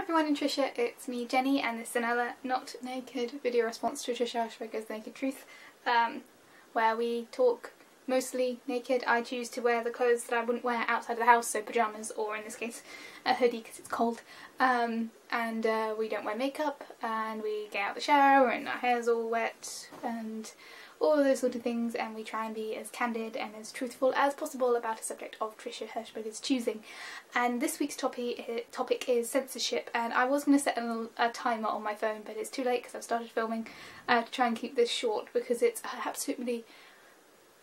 everyone and Trisha, it's me Jenny, and this is another not naked video response to Trisha Hershberger's Naked Truth, where we talk mostly naked. I choose to wear the clothes that I wouldn't wear outside of the house, so pyjamas, or in this case a hoodie because it's cold, and we don't wear makeup, and we get out of the shower and our hair's all wet and all of those sort of things, and we try and be as candid and as truthful as possible about a subject of Trisha Hershberger's choosing. And this week's topic is censorship, and I was going to set a timer on my phone, but it's too late because I've started filming to try and keep this short because it's an absolutely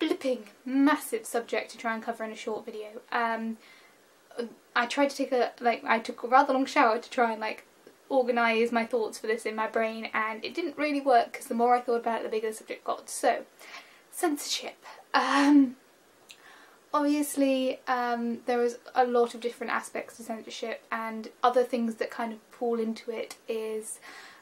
blipping massive subject to try and cover in a short video. I tried to take I took a rather long shower to try and organise my thoughts for this in my brain, and it didn't really work because the more I thought about it, the bigger the subject got. So, censorship. Obviously, there is a lot of different aspects to censorship, and other things that kind of fall into it is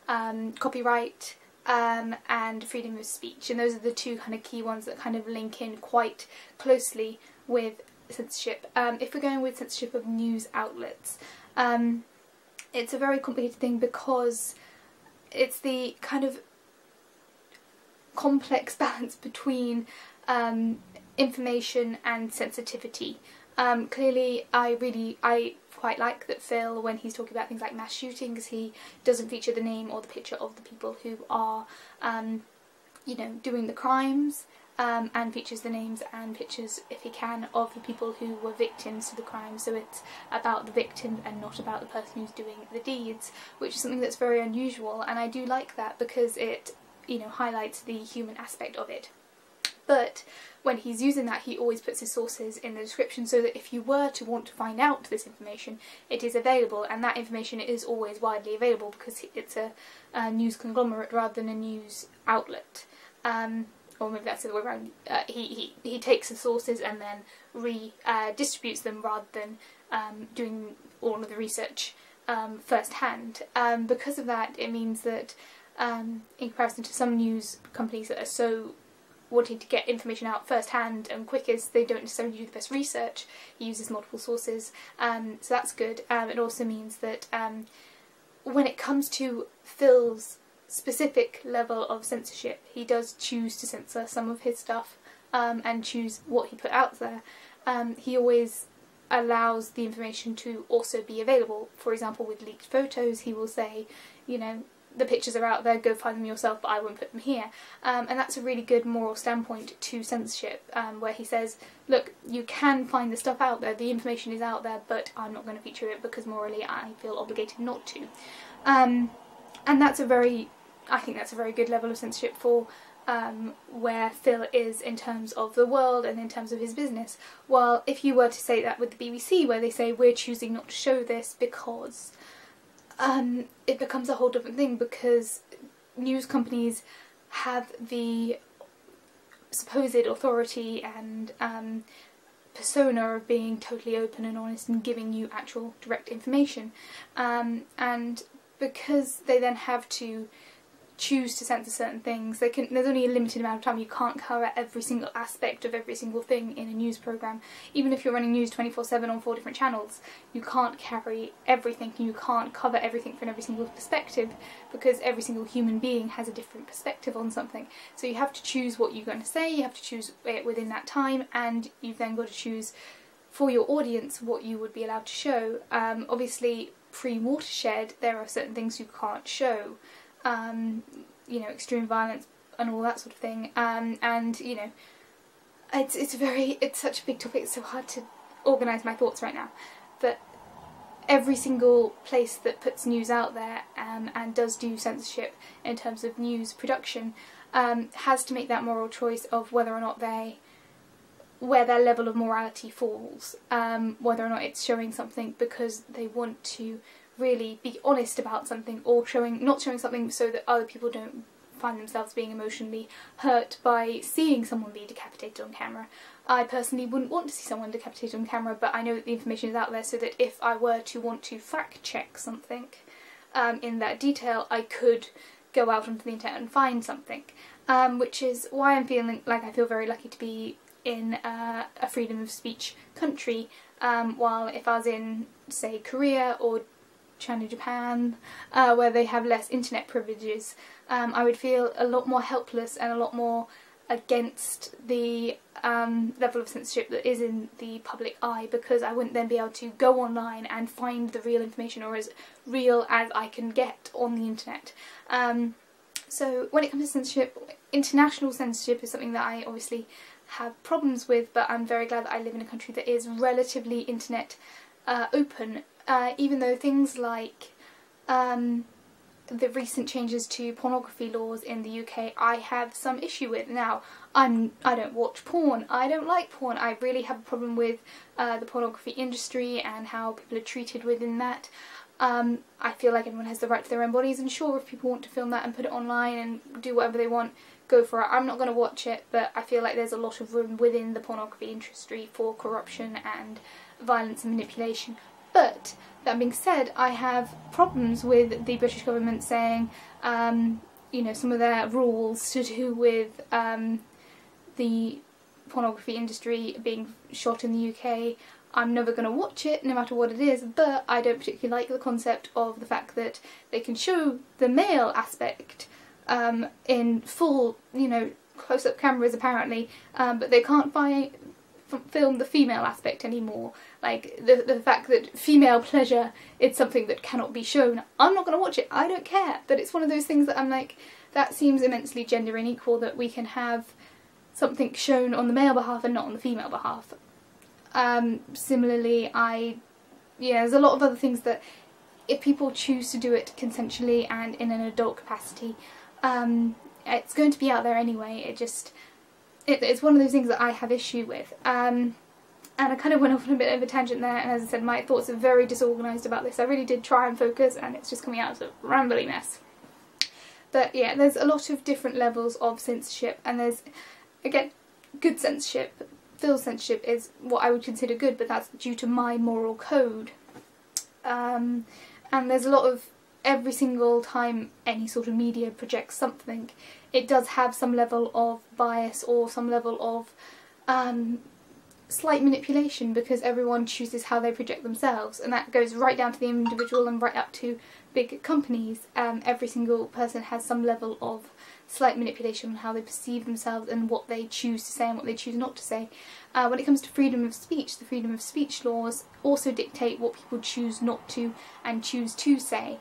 copyright and freedom of speech, and those are the two kind of key ones that kind of link in quite closely with censorship. If we're going with censorship of news outlets, it's a very complicated thing because it's the kind of complex balance between information and sensitivity. Clearly I quite like that Phil, when he's talking about things like mass shootings, he doesn't feature the name or the picture of the people who are you know, doing the crimes, and features the names and pictures, if he can, of the people who were victims to the crime. So it's about the victim and not about the person who's doing the deeds, which is something that's very unusual, and I do like that because it, you know, highlights the human aspect of it. But when he's using that, he always puts his sources in the description so that if you were to want to find out this information, it is available, and that information is always widely available because it's a news conglomerate rather than a news outlet. Or maybe that's the other way around. He takes the sources and then redistributes them rather than doing all of the research firsthand. Because of that, it means that in comparison to some news companies that are so wanting to get information out firsthand and quickest, they don't necessarily do the best research. He uses multiple sources, so that's good. It also means that when it comes to Phil's specific level of censorship, he does choose to censor some of his stuff and choose what he put out there. He always allows the information to also be available. For example, with leaked photos, he will say, you know, the pictures are out there, go find them yourself, but I won't put them here. And that's a really good moral standpoint to censorship, where he says, look, you can find the stuff out there, the information is out there, but I'm not going to feature it because morally I feel obligated not to. And that's I think that's a very good level of censorship for where Phil is in terms of the world and in terms of his business. While if you were to say that with the BBC, where they say we're choosing not to show this because it becomes a whole different thing, because news companies have the supposed authority and persona of being totally open and honest and giving you actual direct information, and because they then have to choose to censor certain things, there's only a limited amount of time. You can't cover every single aspect of every single thing in a news programme. Even if you're running news 24/7 on 4 different channels, you can't carry everything, and you can't cover everything from every single perspective, because every single human being has a different perspective on something. So you have to choose what you're going to say, you have to choose it within that time, and you've then got to choose for your audience what you would be allowed to show. Obviously, pre-Watershed, there are certain things you can't show. You know, extreme violence and all that sort of thing, and you know, it's such a big topic, it's so hard to organise my thoughts right now, but every single place that puts news out there and does do censorship in terms of news production has to make that moral choice of whether or not where their level of morality falls, whether or not it's showing something because they want to really be honest about something, or not showing something so that other people don't find themselves being emotionally hurt by seeing someone be decapitated on camera. I personally wouldn't want to see someone decapitated on camera, but I know that the information is out there so that if I were to want to fact check something in that detail, I could go out onto the internet and find something, which is why I'm feeling like I feel very lucky to be in a freedom of speech country, while if I was in, say, Korea or China, Japan, where they have less internet privileges, I would feel a lot more helpless and a lot more against the level of censorship that is in the public eye, because I wouldn't then be able to go online and find the real information, or as real as I can get on the internet. So when it comes to censorship, international censorship is something that I obviously have problems with, but I'm very glad that I live in a country that is relatively internet open, even though things like the recent changes to pornography laws in the UK I have some issue with. Now, I don't watch porn, I don't like porn, I really have a problem with the pornography industry and how people are treated within that. I feel like everyone has the right to their own bodies, and sure, if people want to film that and put it online and do whatever they want, go for it. I'm not going to watch it, but I feel like there's a lot of room within the pornography industry for corruption and violence and manipulation. But that being said, I have problems with the British government saying, you know, some of their rules to do with the pornography industry being shot in the UK. I'm never going to watch it, no matter what it is, but I don't particularly like the concept of the fact that they can show the male aspect in full, you know, close-up cameras apparently, but they can't film the female aspect anymore. Like, the fact that female pleasure is something that cannot be shown. I'm not going to watch it, I don't care, but it's one of those things that I'm like, that seems immensely gender unequal, that we can have something shown on the male behalf and not on the female behalf. Similarly, there's a lot of other things that, if people choose to do it consensually and in an adult capacity, it's going to be out there anyway. It's one of those things that I have issue with. And I kind of went off on a bit of a tangent there, and as I said, my thoughts are very disorganised about this. I really did try and focus, and it's just coming out as a rambly mess. But yeah, there's a lot of different levels of censorship, and there's, again, good censorship. Phil's censorship is what I would consider good, but that's due to my moral code. And there's a lot of, every single time any sort of media projects something, it does have some level of bias or some level of slight manipulation, because everyone chooses how they project themselves, and that goes right down to the individual and right up to big companies. Every single person has some level of slight manipulation on how they perceive themselves and what they choose to say and what they choose not to say. When it comes to freedom of speech, the freedom of speech laws also dictate what people choose not to and choose to say.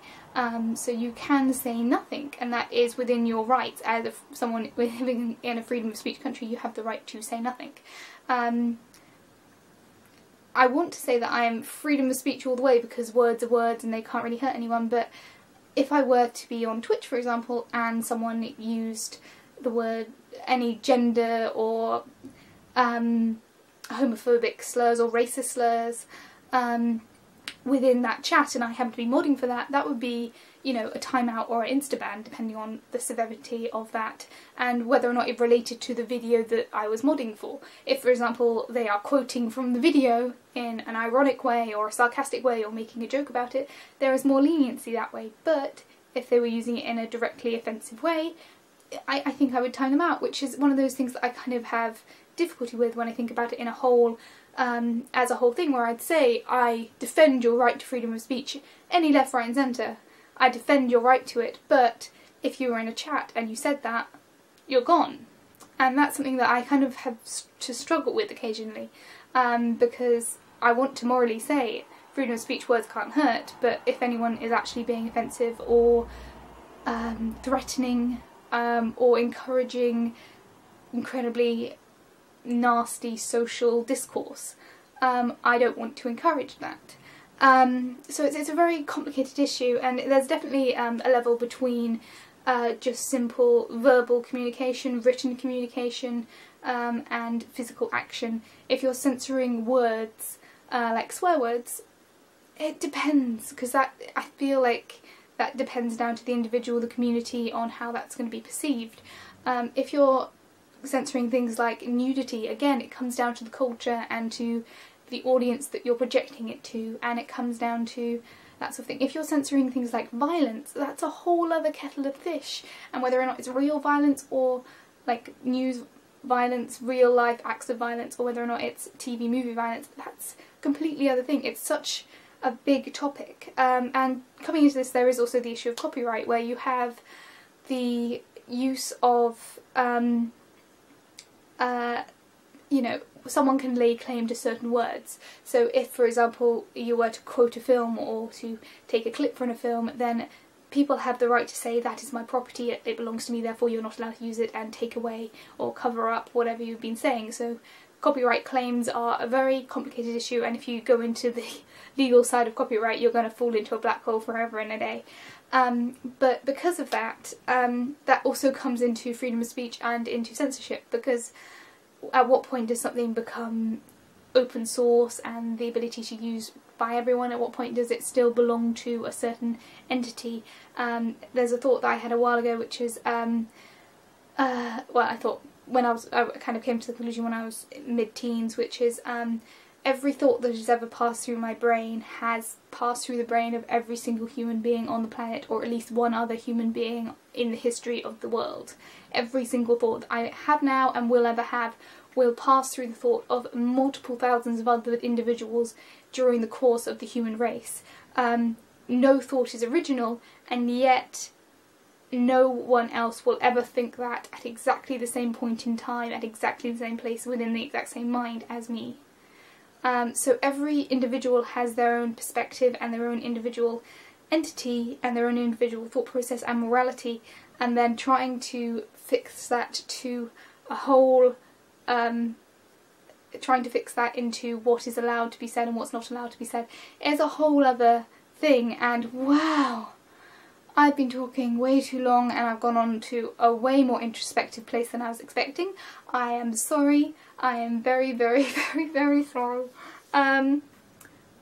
So you can say nothing, and that is within your rights. As someone living in a freedom of speech country, you have the right to say nothing. I want to say that I am freedom of speech all the way, because words are words and they can't really hurt anyone, but if I were to be on Twitch, for example, and someone used the word, any gender or homophobic slurs or racist slurs within that chat, and I happen to be modding for that, that would be, you know, a timeout or an insta-ban, depending on the severity of that and whether or not it related to the video that I was modding for. If, for example, they are quoting from the video in an ironic way or a sarcastic way or making a joke about it, there is more leniency that way. But if they were using it in a directly offensive way, I think I would time them out, which is one of those things that I kind of have difficulty with when I think about it in a whole, as a whole thing, where I'd say, I defend your right to freedom of speech, any left, right and centre. I defend your right to it, but if you were in a chat and you said that, you're gone. And that's something that I kind of have to struggle with occasionally, because I want to morally say freedom of speech, words can't hurt, but if anyone is actually being offensive or threatening or encouraging incredibly nasty social discourse, I don't want to encourage that. So it's a very complicated issue, and there's definitely a level between just simple verbal communication, written communication, and physical action. If you're censoring words, like swear words, it depends, because I feel like that depends down to the individual, the community, on how that's going to be perceived. If you're censoring things like nudity, again, it comes down to the culture and to the audience that you're projecting it to, and it comes down to that sort of thing. If you're censoring things like violence, that's a whole other kettle of fish, and whether or not it's real violence or like news violence, real life acts of violence, or whether or not it's TV movie violence, that's a completely other thing. It's such a big topic. And coming into this, there is also the issue of copyright, where you have the use of, you know, someone can lay claim to certain words. So if, for example, you were to quote a film or to take a clip from a film, then people have the right to say, that is my property, it belongs to me, therefore you're not allowed to use it, and take away or cover up whatever you've been saying. So copyright claims are a very complicated issue, and if you go into the legal side of copyright, you're going to fall into a black hole forever and a day. But because of that, that also comes into freedom of speech and into censorship, because at what point does something become open source and the ability to use by everyone? At what point does it still belong to a certain entity? There's a thought that I had a while ago, which is, well, I thought when I kind of came to the conclusion when I was mid-teens, which is, every thought that has ever passed through my brain has passed through the brain of every single human being on the planet, or at least one other human being in the history of the world. Every single thought that I have now and will ever have will pass through the thought of multiple thousands of other individuals during the course of the human race. No thought is original, and yet no one else will ever think that at exactly the same point in time, at exactly the same place, within the exact same mind as me. So every individual has their own perspective and their own individual entity and their own individual thought process and morality, and then trying to fix that to a whole, trying to fix that into what is allowed to be said and what's not allowed to be said is a whole other thing. And wow, I've been talking way too long and I've gone on to a way more introspective place than I was expecting. I am sorry. I am very, very, very, very sorry.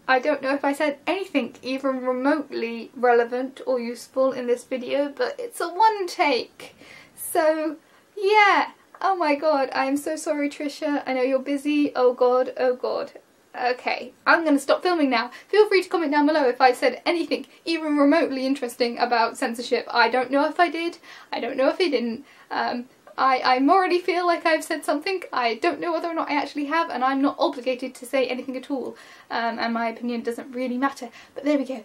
I don't know if I said anything even remotely relevant or useful in this video, but it's a one take. So, yeah. Oh my god, I am so sorry, Trisha. I know you're busy. Oh god, oh god. Okay, I'm going to stop filming now. Feel free to comment down below if I said anything even remotely interesting about censorship. I don't know if I did. I don't know if I didn't. I morally feel like I've said something. I don't know whether or not I actually have, and I'm not obligated to say anything at all. And my opinion doesn't really matter. But there we go.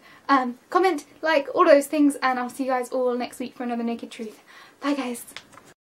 Comment, like, all those things, and I'll see you guys all next week for another Naked Truth. Bye guys.